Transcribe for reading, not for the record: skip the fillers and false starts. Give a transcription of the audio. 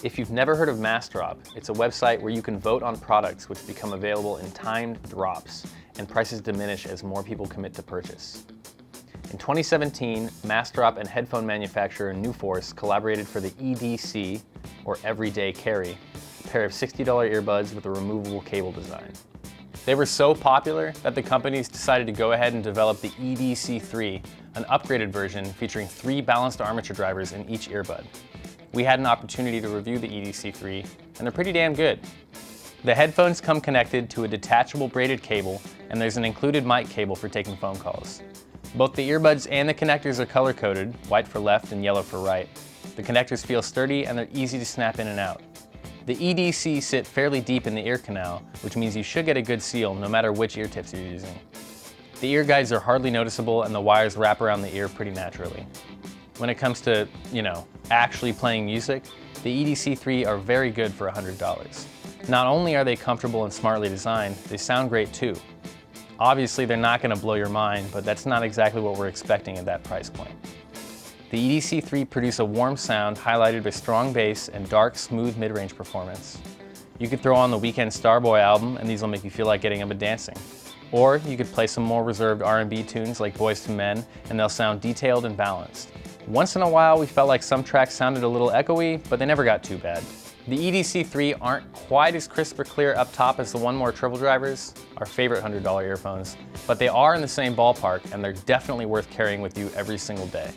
If you've never heard of Massdrop, it's a website where you can vote on products which become available in timed drops, and prices diminish as more people commit to purchase. In 2017, Massdrop and headphone manufacturer NuForce collaborated for the EDC, or Everyday Carry, a pair of $60 earbuds with a removable cable design. They were so popular that the companies decided to go ahead and develop the EDC3, an upgraded version featuring 3 balanced armature drivers in each earbud. We had an opportunity to review the EDC3, and they're pretty damn good. The headphones come connected to a detachable braided cable, and there's an included mic cable for taking phone calls. Both the earbuds and the connectors are color-coded, white for left and yellow for right. The connectors feel sturdy and they're easy to snap in and out. The EDC sit fairly deep in the ear canal, which means you should get a good seal no matter which ear tips you're using. The ear guides are hardly noticeable and the wires wrap around the ear pretty naturally. When it comes to, actually playing music, the EDC3 are very good for $100. Not only are they comfortable and smartly designed, they sound great too. Obviously, they're not going to blow your mind, but that's not exactly what we're expecting at that price point. The EDC3 produce a warm sound highlighted by strong bass and dark, smooth mid-range performance. You could throw on the Weeknd Starboy album and these will make you feel like getting up and dancing. Or you could play some more reserved R&B tunes like Boyz II Men and they'll sound detailed and balanced. Once in a while, we felt like some tracks sounded a little echoey, but they never got too bad. The EDC3 aren't quite as crisp or clear up top as the One More triple drivers, our favorite $100 earphones, but they are in the same ballpark and they're definitely worth carrying with you every single day.